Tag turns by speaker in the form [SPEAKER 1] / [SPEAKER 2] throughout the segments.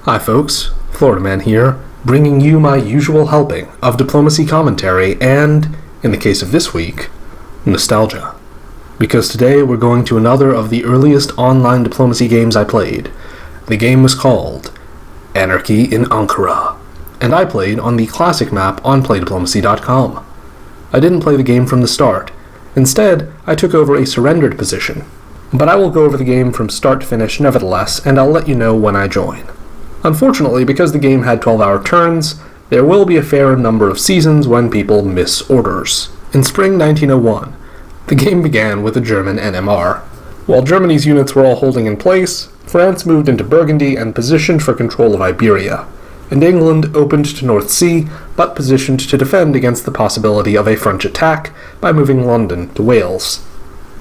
[SPEAKER 1] Hi folks, Florida Man here, bringing you my usual helping of diplomacy commentary and, in the case of this week, nostalgia. Because today we're going to another of the earliest online diplomacy games I played. The game was called Anarchy in Ankara, and I played on the classic map on playdiplomacy.com. I didn't play the game from the start. Instead, I took over a surrendered position. But I will go over the game from start to finish nevertheless, and I'll let you know when I join. Unfortunately, because the game had 12-hour turns, there will be a fair number of seasons when people miss orders. In spring 1901, the game began with a German NMR. While Germany's units were all holding in place, France moved into Burgundy and positioned for control of Iberia, and England opened to North Sea, but positioned to defend against the possibility of a French attack by moving London to Wales.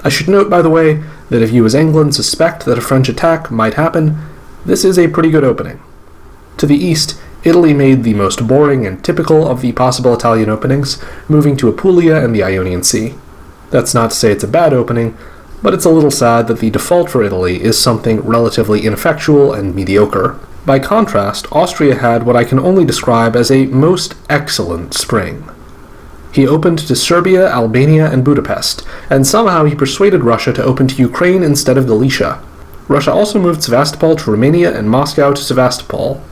[SPEAKER 1] I should note, by the way, that if you as England suspect that a French attack might happen, this is a pretty good opening. To the east, Italy made the most boring and typical of the possible Italian openings, moving to Apulia and the Ionian Sea. That's not to say it's a bad opening, but it's a little sad that the default for Italy is something relatively ineffectual and mediocre. By contrast, Austria had what I can only describe as a most excellent spring. He opened to Serbia, Albania, and Budapest, and somehow he persuaded Russia to open to Ukraine instead of Galicia. Russia also moved Sevastopol to Romania and Moscow to Sevastopol.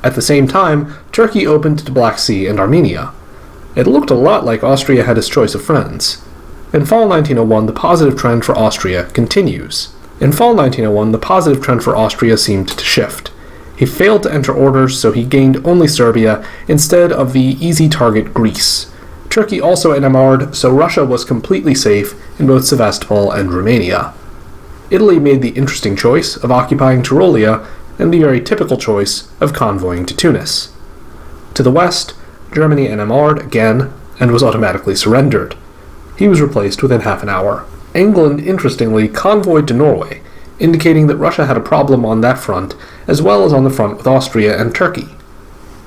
[SPEAKER 1] At the same time, Turkey opened to Black Sea and Armenia. It looked a lot like Austria had his choice of friends. In fall 1901, the positive trend for Austria continues. In fall 1901, the positive trend for Austria seemed to shift. He failed to enter orders, so he gained only Serbia instead of the easy target Greece. Turkey also NMR'd, so Russia was completely safe in both Sevastopol and Romania. Italy made the interesting choice of occupying Tyrolia and the very typical choice of convoying to Tunis. To the west, Germany NMR'd again and was automatically surrendered. He was replaced within half an hour. England, interestingly, convoyed to Norway, indicating that Russia had a problem on that front as well as on the front with Austria and Turkey.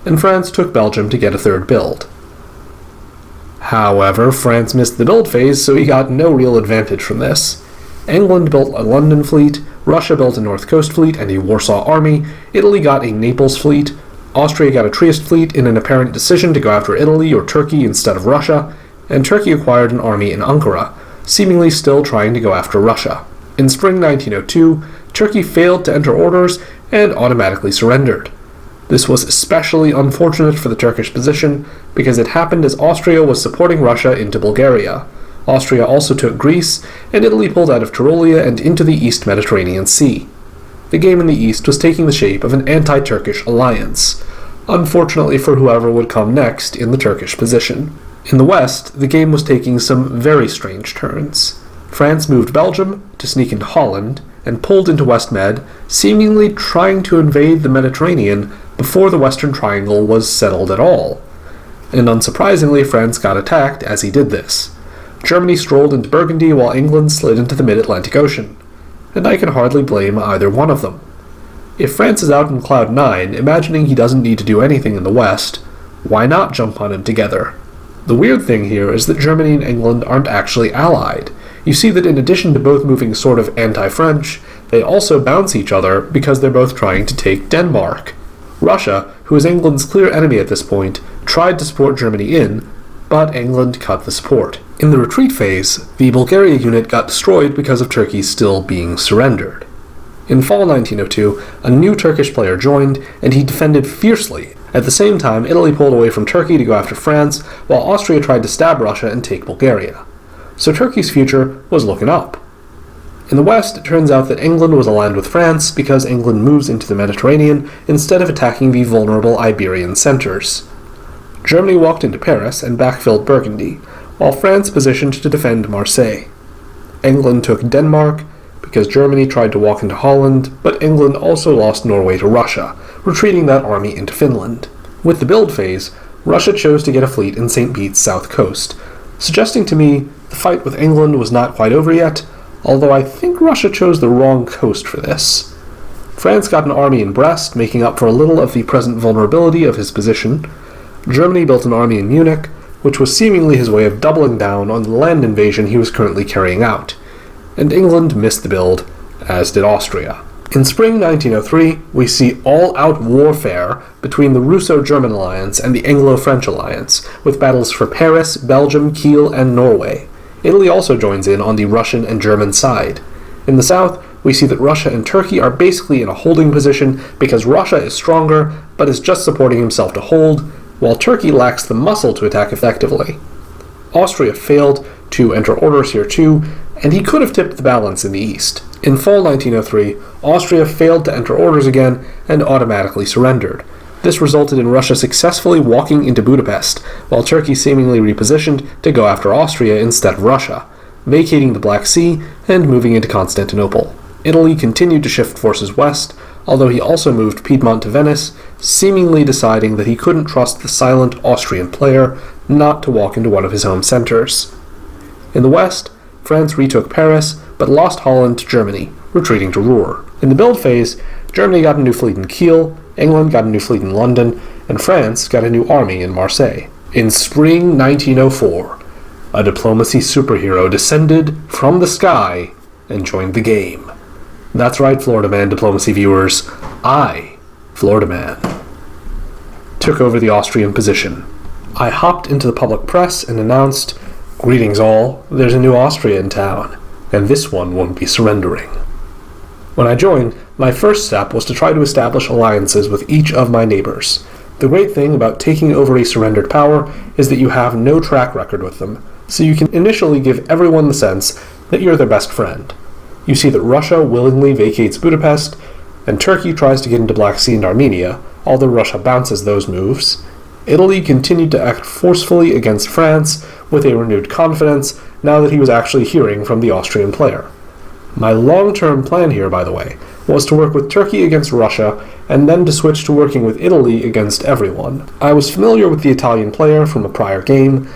[SPEAKER 1] And France took Belgium to get a third build. However, France missed the build phase, so he got no real advantage from this. England built a London fleet, Russia built a North Coast fleet and a Warsaw army, Italy got a Naples fleet, Austria got a Trieste fleet in an apparent decision to go after Italy or Turkey instead of Russia, and Turkey acquired an army in Ankara, seemingly still trying to go after Russia. In spring 1902, Turkey failed to enter orders and automatically surrendered. This was especially unfortunate for the Turkish position because it happened as Austria was supporting Russia into Bulgaria. Austria also took Greece, and Italy pulled out of Tyrolia and into the East Mediterranean Sea. The game in the East was taking the shape of an anti-Turkish alliance, unfortunately for whoever would come next in the Turkish position. In the West, the game was taking some very strange turns. France moved Belgium to sneak into Holland, and pulled into West Med, seemingly trying to invade the Mediterranean before the Western Triangle was settled at all. And unsurprisingly, France got attacked as he did this. Germany strolled into Burgundy while England slid into the mid-Atlantic Ocean, and I can hardly blame either one of them. If France is out in Cloud 9, imagining he doesn't need to do anything in the West, why not jump on him together? The weird thing here is that Germany and England aren't actually allied. You see that in addition to both moving sort of anti-French, they also bounce each other because they're both trying to take Denmark. Russia, who is England's clear enemy at this point, tried to support Germany in, but England cut the support. In the retreat phase, the Bulgaria unit got destroyed because of Turkey still being surrendered. In fall 1902, a new Turkish player joined, and he defended fiercely. At the same time, Italy pulled away from Turkey to go after France, while Austria tried to stab Russia and take Bulgaria. So Turkey's future was looking up. In the West, it turns out that England was aligned with France because England moves into the Mediterranean instead of attacking the vulnerable Iberian centers. Germany walked into Paris and backfilled Burgundy, while France positioned to defend Marseille. England took Denmark because Germany tried to walk into Holland, but England also lost Norway to Russia, retreating that army into Finland. With the build phase, Russia chose to get a fleet in St. Pete's south coast, suggesting to me the fight with England was not quite over yet, although I think Russia chose the wrong coast for this. France got an army in Brest, making up for a little of the present vulnerability of his position. Germany built an army in Munich, which was seemingly his way of doubling down on the land invasion he was currently carrying out, and England missed the build, as did Austria. In spring 1903, we see all-out warfare between the Russo-German alliance and the Anglo-French alliance, with battles for Paris, Belgium, Kiel, and Norway. Italy also joins in on the Russian and German side. In the south, we see that Russia and Turkey are basically in a holding position because Russia is stronger, but is just supporting himself to hold, while Turkey lacks the muscle to attack effectively. Austria failed to enter orders here too, and he could have tipped the balance in the east. In fall 1903, Austria failed to enter orders again and automatically surrendered. This resulted in Russia successfully walking into Budapest, while Turkey seemingly repositioned to go after Austria instead of Russia, vacating the Black Sea and moving into Constantinople. Italy continued to shift forces west, although he also moved Piedmont to Venice, seemingly deciding that he couldn't trust the silent Austrian player not to walk into one of his home centers. In the west, France retook Paris, but lost Holland to Germany, retreating to Ruhr. In the build phase, Germany got a new fleet in Kiel, England got a new fleet in London, and France got a new army in Marseille. In spring 1904, a diplomacy superhero descended from the sky and joined the game. That's right, Florida Man diplomacy viewers. I, Florida Man, took over the Austrian position. I hopped into the public press and announced, "Greetings all, there's a new Austria in town, and this one won't be surrendering." When I joined, my first step was to try to establish alliances with each of my neighbors. The great thing about taking over a surrendered power is that you have no track record with them, so you can initially give everyone the sense that you're their best friend. You see that Russia willingly vacates Budapest, and Turkey tries to get into Black Sea and Armenia, although Russia bounces those moves. Italy continued to act forcefully against France with a renewed confidence now that he was actually hearing from the Austrian player. My long-term plan here, by the way, was to work with Turkey against Russia and then to switch to working with Italy against everyone. I was familiar with the Italian player from a prior game,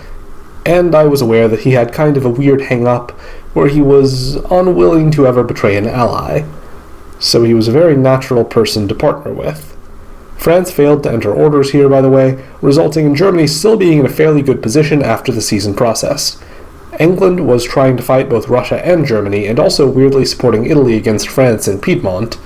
[SPEAKER 1] and I was aware that he had kind of a weird hang-up where he was unwilling to ever betray an ally, so he was a very natural person to partner with. France failed to enter orders here, by the way, resulting in Germany still being in a fairly good position after the season process. England was trying to fight both Russia and Germany, and also weirdly supporting Italy against France in Piedmont,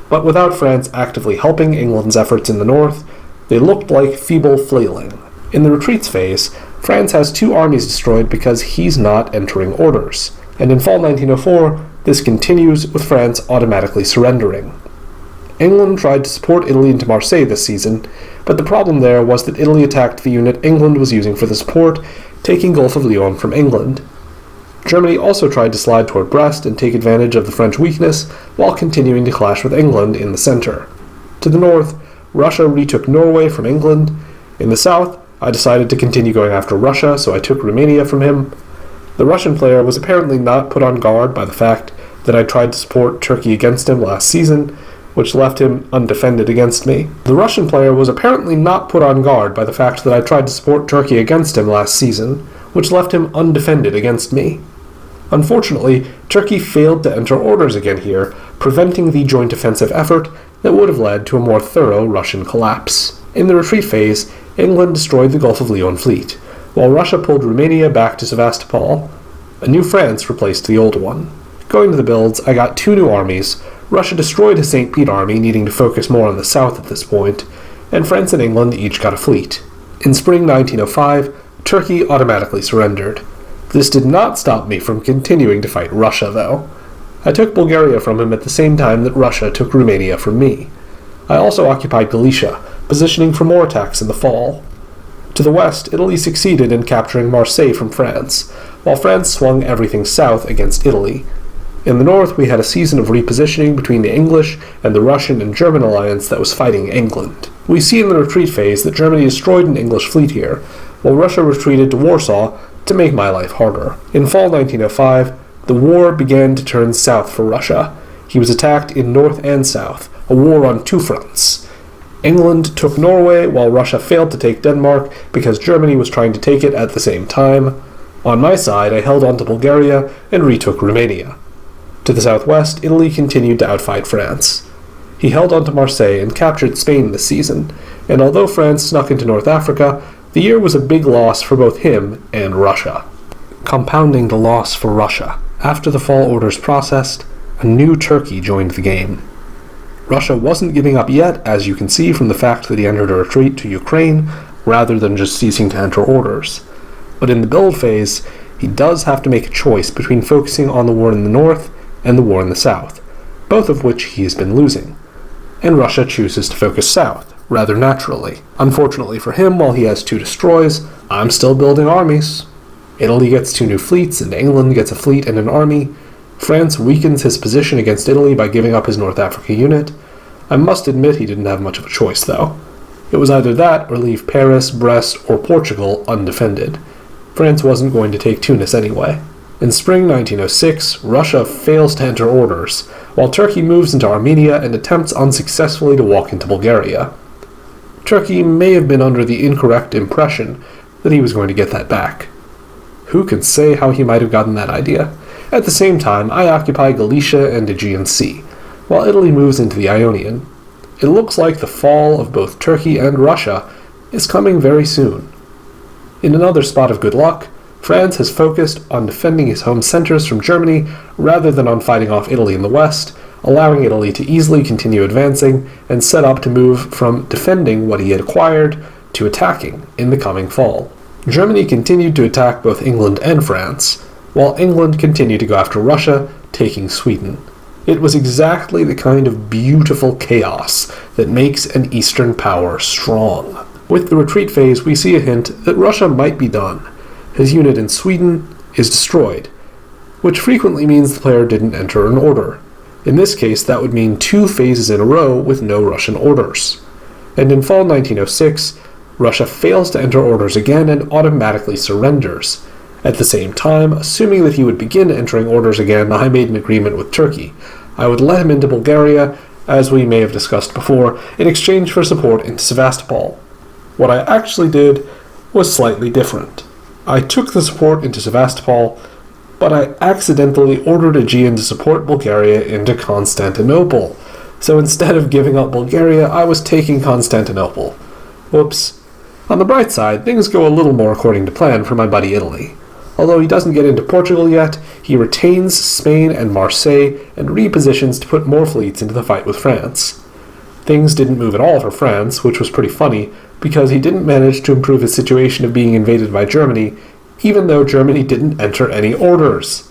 [SPEAKER 1] but without France actively helping England's efforts in the north, they looked like feeble flailing. In the retreats phase, France has 2 armies destroyed because he's not entering orders, and in fall 1904, this continues with France automatically surrendering. England tried to support Italy into Marseille this season, but the problem there was that Italy attacked the unit England was using for the support, taking Gulf of Lyon from England. Germany also tried to slide toward Brest and take advantage of the French weakness, while continuing to clash with England in the center. To the north, Russia retook Norway from England. In the south, I decided to continue going after Russia, so I took Romania from him. The Russian player was apparently not put on guard by the fact that I tried to support Turkey against him last season, which left him undefended against me. The Russian player was apparently not put on guard by the fact that I tried to support Turkey against him last season, which left him undefended against me. Unfortunately, Turkey failed to enter orders again here, preventing the joint offensive effort that would have led to a more thorough Russian collapse. In the retreat phase, England destroyed the Gulf of Lyon fleet, while Russia pulled Romania back to Sevastopol. A new France replaced the old one. Going to the builds, I got 2 new armies. Russia destroyed his St. Pete army, needing to focus more on the south at this point, and France and England each got a fleet. In spring 1905, Turkey automatically surrendered. This did not stop me from continuing to fight Russia, though. I took Bulgaria from him at the same time that Russia took Romania from me. I also occupied Galicia, positioning for more attacks in the fall. To the west, Italy succeeded in capturing Marseille from France, while France swung everything south against Italy. In the north, we had a season of repositioning between the English and the Russian and German alliance that was fighting England. We see in the retreat phase that Germany destroyed an English fleet here, while Russia retreated to Warsaw to make my life harder. In fall 1905, the war began to turn south for Russia. He was attacked in north and south, a war on 2 fronts. England took Norway, while Russia failed to take Denmark because Germany was trying to take it at the same time. On my side, I held on to Bulgaria and retook Romania. To the southwest, Italy continued to outfight France. He held on to Marseille and captured Spain this season, and although France snuck into North Africa, the year was a big loss for both him and Russia. Compounding the loss for Russia, after the fall orders processed, a new Turkey joined the game. Russia wasn't giving up yet, as you can see from the fact that he entered a retreat to Ukraine, rather than just ceasing to enter orders. But in the build phase, he does have to make a choice between focusing on the war in the north and the war in the south, both of which he has been losing. And Russia chooses to focus south, rather naturally. Unfortunately for him, while he has 2 destroys, I'm still building armies. Italy gets 2 new fleets, and England gets a fleet and an army. France weakens his position against Italy by giving up his North Africa unit. I must admit he didn't have much of a choice, though. It was either that or leave Paris, Brest, or Portugal undefended. France wasn't going to take Tunis anyway. In spring 1906, Russia fails to enter orders, while Turkey moves into Armenia and attempts unsuccessfully to walk into Bulgaria. Turkey may have been under the incorrect impression that he was going to get that back. Who can say how he might have gotten that idea? At the same time, I occupy Galicia and Aegean Sea, while Italy moves into the Ionian. It looks like the fall of both Turkey and Russia is coming very soon. In another spot of good luck, France has focused on defending his home centers from Germany rather than on fighting off Italy in the west, allowing Italy to easily continue advancing and set up to move from defending what he had acquired to attacking in the coming fall. Germany continued to attack both England and France, while England continued to go after Russia, taking Sweden. It was exactly the kind of beautiful chaos that makes an Eastern power strong. With the retreat phase, we see a hint that Russia might be done. His unit in Sweden is destroyed, which frequently means the player didn't enter an order. In this case, that would mean 2 phases in a row with no Russian orders. And in fall 1906, Russia fails to enter orders again and automatically surrenders. At the same time, assuming that he would begin entering orders again, I made an agreement with Turkey. I would let him into Bulgaria, as we may have discussed before, in exchange for support into Sevastopol. What I actually did was slightly different. I took the support into Sevastopol, but I accidentally ordered Aegean to support Bulgaria into Constantinople. So instead of giving up Bulgaria, I was taking Constantinople. Whoops. On the bright side, things go a little more according to plan for my buddy Italy. Although he doesn't get into Portugal yet, he retains Spain and Marseille and repositions to put more fleets into the fight with France. Things didn't move at all for France, which was pretty funny, because he didn't manage to improve his situation of being invaded by Germany, even though Germany didn't enter any orders.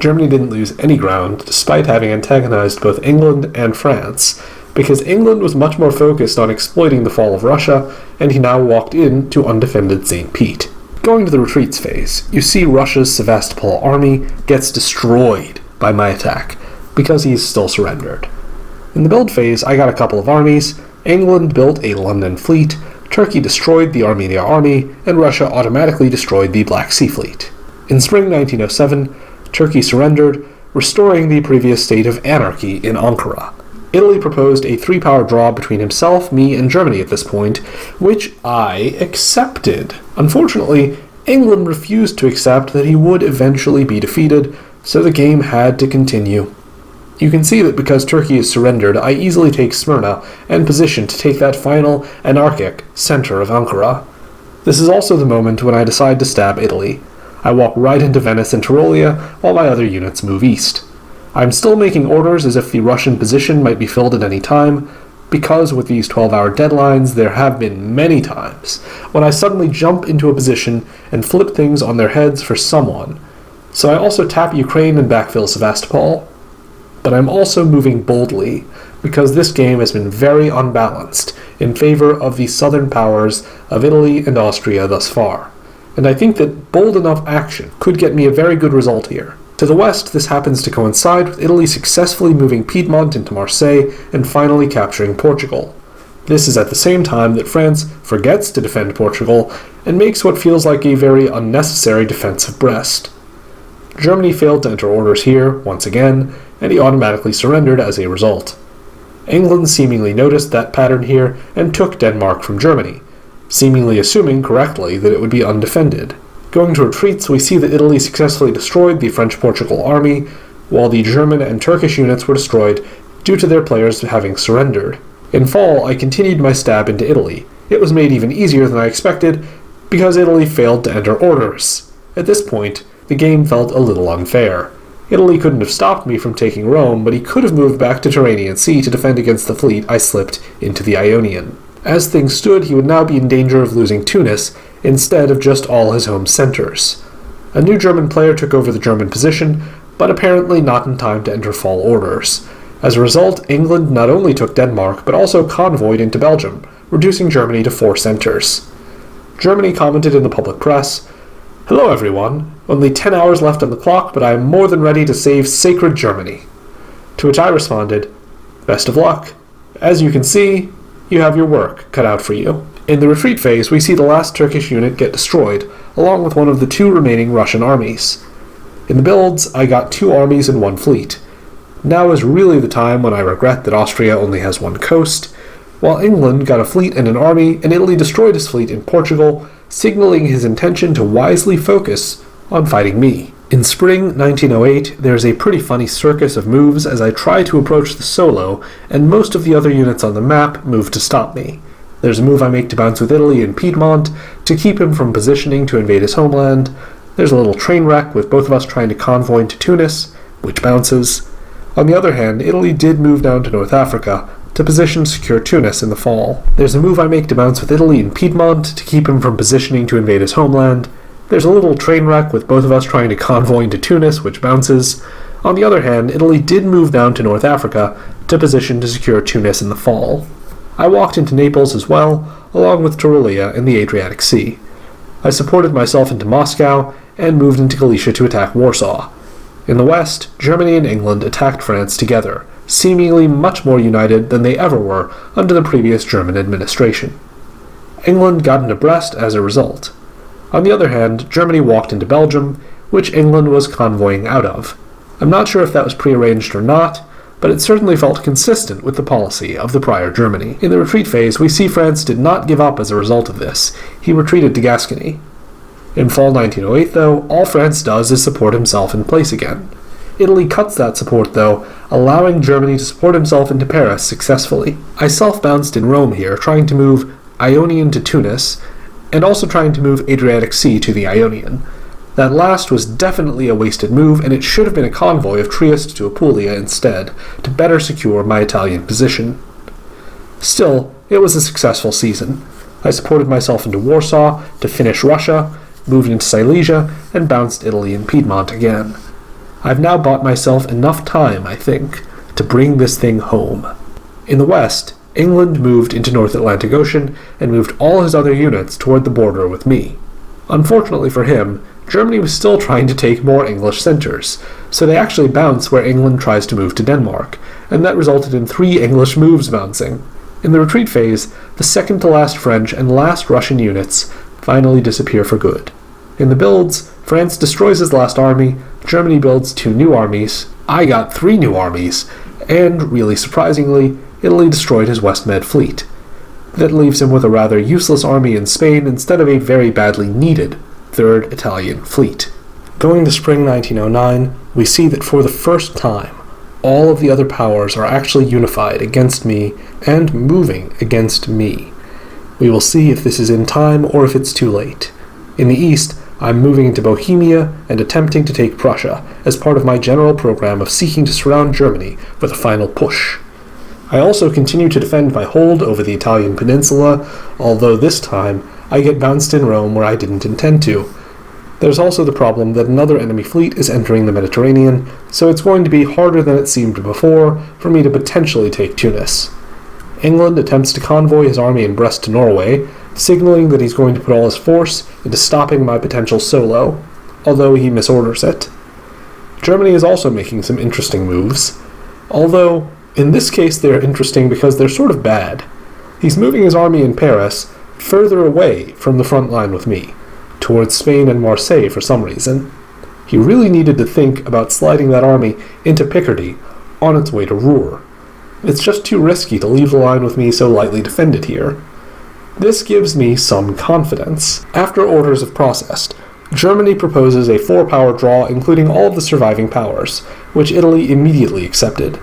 [SPEAKER 1] Germany didn't lose any ground, despite having antagonized both England and France, because England was much more focused on exploiting the fall of Russia, and he now walked into undefended St. Pete. Going to the retreats phase, you see Russia's Sevastopol army gets destroyed by my attack, because he's still surrendered. In the build phase, I got a couple of armies. England built a London fleet, Turkey destroyed the Armenia army, and Russia automatically destroyed the Black Sea Fleet. In spring 1907, Turkey surrendered, restoring the previous state of anarchy in Ankara. Italy proposed a 3-power draw between himself, me, and Germany at this point, which I accepted. Unfortunately, England refused to accept that he would eventually be defeated, so the game had to continue. You can see that because Turkey is surrendered, I easily take Smyrna and position to take that final anarchic center of Ankara. This is also the moment when I decide to stab Italy. I walk right into Venice and Tyrolia while my other units move east. I'm still making orders as if the Russian position might be filled at any time, because with these 12-hour deadlines there have been many times when I suddenly jump into a position and flip things on their heads for someone. So I also tap Ukraine and backfill Sevastopol. But I'm also moving boldly, because this game has been very unbalanced in favor of the southern powers of Italy and Austria thus far, and I think that bold enough action could get me a very good result here. To the west, this happens to coincide with Italy successfully moving Piedmont into Marseille and finally capturing Portugal. This is at the same time that France forgets to defend Portugal and makes what feels like a very unnecessary defense of Brest. Germany failed to enter orders here, once again, and he automatically surrendered as a result. England seemingly noticed that pattern here and took Denmark from Germany, seemingly assuming correctly that it would be undefended. Going to retreats, we see that Italy successfully destroyed the French-Portugal army, while the German and Turkish units were destroyed due to their players having surrendered. In fall, I continued my stab into Italy. It was made even easier than I expected, because Italy failed to enter orders. At this point, the game felt a little unfair. Italy couldn't have stopped me from taking Rome, but he could have moved back to Tyrrhenian Sea to defend against the fleet I slipped into the Ionian. As things stood, he would now be in danger of losing Tunis instead of just all his home centers. A new German player took over the German position, but apparently not in time to enter fall orders. As a result, England not only took Denmark, but also convoyed into Belgium, reducing Germany to 4 centers. Germany commented in the public press, "Hello everyone, only 10 hours left on the clock, but I am more than ready to save sacred Germany." To which I responded, "Best of luck. As you can see, you have your work cut out for you." In the retreat phase, we see the last Turkish unit get destroyed, along with one of the 2 remaining Russian armies. In the builds, I got 2 armies and 1 fleet. Now is really the time when I regret that Austria only has 1 coast, while England got a fleet and an army, and Italy destroyed his fleet in Portugal, signaling his intention to wisely focus on fighting me. In spring 1908, there's a pretty funny circus of moves as I try to approach the Solo, and most of the other units on the map move to stop me. There's a move I make to bounce with Italy in Piedmont to keep him from positioning to invade his homeland. There's a little train wreck with both of us trying to convoy into Tunis, which bounces. On the other hand, Italy did move down to North Africa to position secure Tunis in the fall. There's a move I make to bounce with Italy in Piedmont to keep him from positioning to invade his homeland. There's a little train wreck with both of us trying to convoy into Tunis, which bounces. On the other hand, Italy did move down to North Africa to position to secure Tunis in the fall. I walked into Naples as well, along with Tauroglia in the Adriatic Sea. I supported myself into Moscow and moved into Galicia to attack Warsaw. In the west, Germany and England attacked France together, seemingly much more united than they ever were under the previous German administration. England got into Brest as a result. On the other hand, Germany walked into Belgium, which England was convoying out of. I'm not sure if that was prearranged or not, but it certainly felt consistent with the policy of the prior Germany. In the retreat phase, we see France did not give up as a result of this. He retreated to Gascony. In fall 1908, though, all France does is support himself in place again. Italy cuts that support, though, allowing Germany to support himself into Paris successfully. I self-bounced in Rome here, trying to move Ionian to Tunis, and also trying to move Adriatic Sea to the Ionian. That last was definitely a wasted move, and it should have been a convoy of Trieste to Apulia instead, to better secure my Italian position. Still, it was a successful season. I supported myself into Warsaw to finish Russia, moved into Silesia, and bounced Italy and Piedmont again. I've now bought myself enough time, I think, to bring this thing home. In the west, England moved into North Atlantic Ocean and moved all his other units toward the border with me. Unfortunately for him, Germany was still trying to take more English centers, so they actually bounce where England tries to move to Denmark, and that resulted in 3 English moves bouncing. In the retreat phase, the second to last French and last Russian units finally disappear for good. In the builds, France destroys his last army, Germany builds 2 new armies, I got 3 new armies, and, really surprisingly, Italy destroyed his West Med fleet. That leaves him with a rather useless army in Spain instead of a very badly needed 3rd Italian fleet. Going to spring 1909, we see that for the first time, all of the other powers are actually unified against me and moving against me. We will see if this is in time or if it's too late. In the east, I'm moving into Bohemia and attempting to take Prussia as part of my general program of seeking to surround Germany with a final push. I also continue to defend my hold over the Italian peninsula, although this time I get bounced in Rome where I didn't intend to. There's also the problem that another enemy fleet is entering the Mediterranean, so it's going to be harder than it seemed before for me to potentially take Tunis. England attempts to convoy his army in Brest to Norway, signaling that he's going to put all his force into stopping my potential solo, although he misorders it. Germany is also making some interesting moves, although in this case they're interesting because they're sort of bad. He's moving his army in Paris further away from the front line with me, towards Spain and Marseille for some reason. He really needed to think about sliding that army into Picardy on its way to Ruhr. It's just too risky to leave the line with me so lightly defended here. This gives me some confidence. After orders have processed, Germany proposes a 4-power draw including all of the surviving powers, which Italy immediately accepted.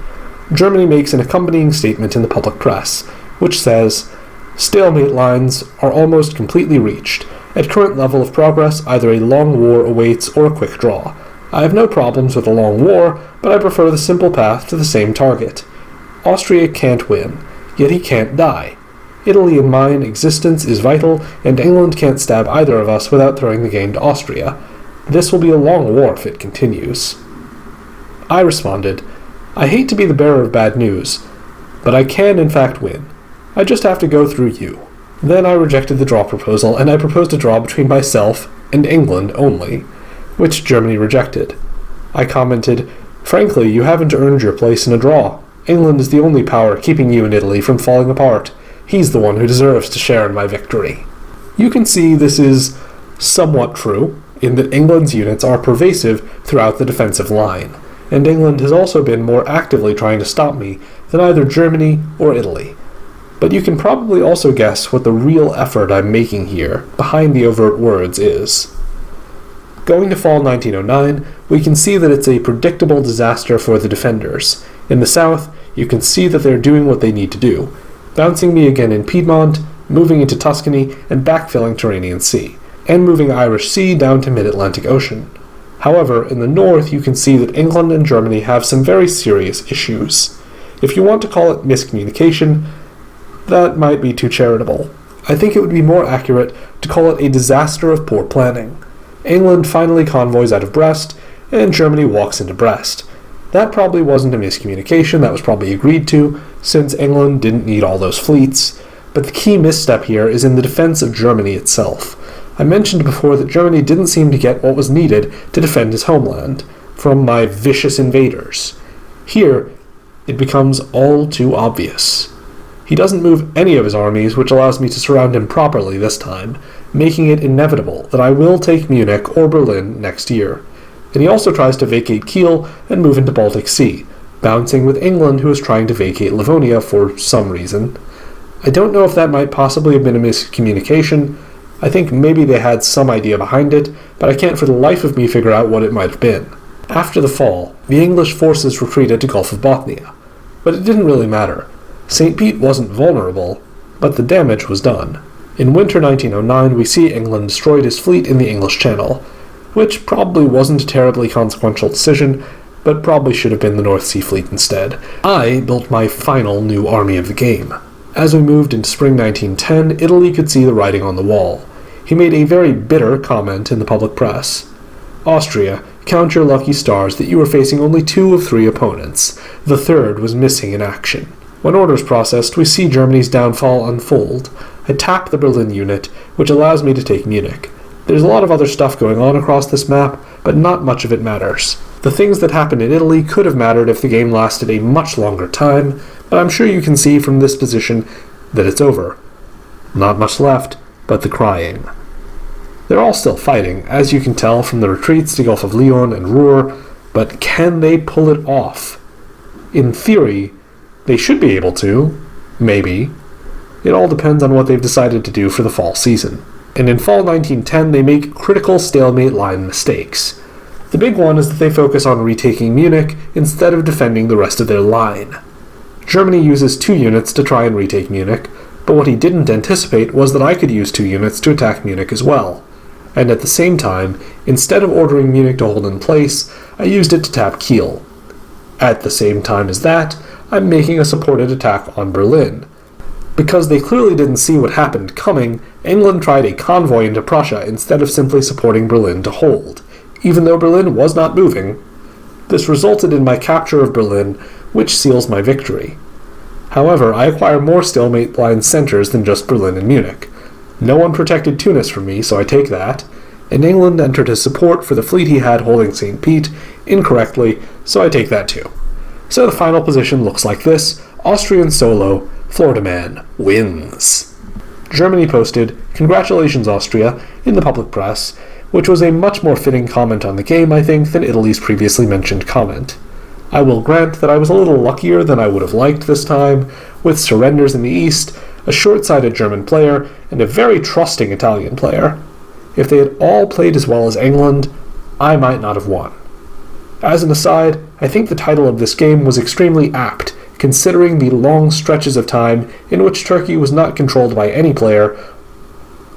[SPEAKER 1] Germany makes an accompanying statement in the public press, which says, "Stalemate lines are almost completely reached. At current level of progress, either a long war awaits or a quick draw. I have no problems with a long war, but I prefer the simple path to the same target. Austria can't win, yet he can't die. Italy and mine existence is vital, and England can't stab either of us without throwing the game to Austria. This will be a long war if it continues. I responded, I hate to be the bearer of bad news, but I can in fact win. I just have to go through you. Then I rejected the draw proposal, and I proposed a draw between myself and England only, which Germany rejected. I commented, frankly, you haven't earned your place in a draw. England is the only power keeping you and Italy from falling apart. He's the one who deserves to share in my victory. You can see this is somewhat true, in that England's units are pervasive throughout the defensive line, and England has also been more actively trying to stop me than either Germany or Italy. But you can probably also guess what the real effort I'm making here, behind the overt words, is. Going to fall 1909, we can see that it's a predictable disaster for the defenders. In the south, you can see that they're doing what they need to do, bouncing me again in Piedmont, moving into Tuscany, and backfilling Tyrrhenian Sea, and moving Irish Sea down to mid-Atlantic Ocean. However, in the north you can see that England and Germany have some very serious issues. If you want to call it miscommunication, that might be too charitable. I think it would be more accurate to call it a disaster of poor planning. England finally convoys out of Brest, and Germany walks into Brest. That probably wasn't a miscommunication, that was probably agreed to, since England didn't need all those fleets, but the key misstep here is in the defense of Germany itself. I mentioned before that Germany didn't seem to get what was needed to defend his homeland from my vicious invaders. Here, it becomes all too obvious. He doesn't move any of his armies, which allows me to surround him properly this time, making it inevitable that I will take Munich or Berlin next year. And he also tries to vacate Kiel and move into Baltic Sea, bouncing with England, who is trying to vacate Livonia for some reason. I don't know if that might possibly have been a miscommunication. I think maybe they had some idea behind it, but I can't for the life of me figure out what it might have been. After the fall, the English forces retreated to Gulf of Bothnia, but it didn't really matter. St. Pete wasn't vulnerable, but the damage was done. In winter 1909, we see England destroyed his fleet in the English Channel, which probably wasn't a terribly consequential decision, but probably should have been the North Sea Fleet instead. I built my final new army of the game. As we moved into spring 1910, Italy could see the writing on the wall. He made a very bitter comment in the public press. Austria, count your lucky stars that you were facing only 2 of 3 opponents. The third was missing in action. When orders processed, we see Germany's downfall unfold. I tap the Berlin unit, which allows me to take Munich. There's a lot of other stuff going on across this map, but not much of it matters. The things that happened in Italy could have mattered if the game lasted a much longer time, but I'm sure you can see from this position that it's over. Not much left, but the crying. They're all still fighting, as you can tell from the retreats to Gulf of Lion and Ruhr, but can they pull it off? In theory, they should be able to. Maybe. It all depends on what they've decided to do for the fall season. And in fall 1910, they make critical stalemate line mistakes. The big one is that they focus on retaking Munich instead of defending the rest of their line. Germany uses 2 units to try and retake Munich, but what he didn't anticipate was that I could use 2 units to attack Munich as well. And at the same time, instead of ordering Munich to hold in place, I used it to tap Kiel. At the same time as that, I'm making a supported attack on Berlin. Because they clearly didn't see what happened coming, England tried a convoy into Prussia instead of simply supporting Berlin to hold, even though Berlin was not moving. This resulted in my capture of Berlin, which seals my victory. However, I acquire more stalemate line centers than just Berlin and Munich. No one protected Tunis from me, so I take that, and England entered his support for the fleet he had holding St. Pete incorrectly, so I take that too. So the final position looks like this: Austrian solo, Florida man wins. Germany posted, "Congratulations Austria," in the public press, which was a much more fitting comment on the game, I think, than Italy's previously mentioned comment. I will grant that I was a little luckier than I would have liked this time, with surrenders in the east, a short-sighted German player, and a very trusting Italian player. If they had all played as well as England, I might not have won. As an aside, I think the title of this game was extremely apt, considering the long stretches of time in which Turkey was not controlled by any player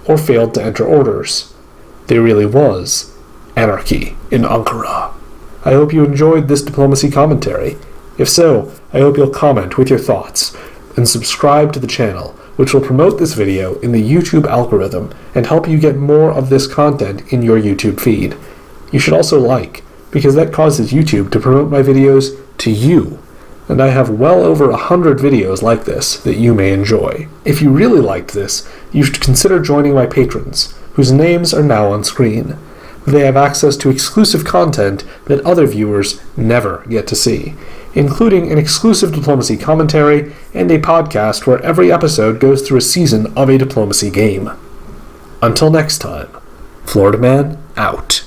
[SPEAKER 1] or failed to enter orders. There really was anarchy in Ankara. I hope you enjoyed this diplomacy commentary. If so, I hope you'll comment with your thoughts and subscribe to the channel, which will promote this video in the YouTube algorithm and help you get more of this content in your YouTube feed. You should also like, because that causes YouTube to promote my videos to you, and I have well over 100 videos like this that you may enjoy. If you really liked this, you should consider joining my patrons, whose names are now on screen. They have access to exclusive content that other viewers never get to see, including an exclusive diplomacy commentary and a podcast where every episode goes through a season of a diplomacy game. Until next time, Florida Man out.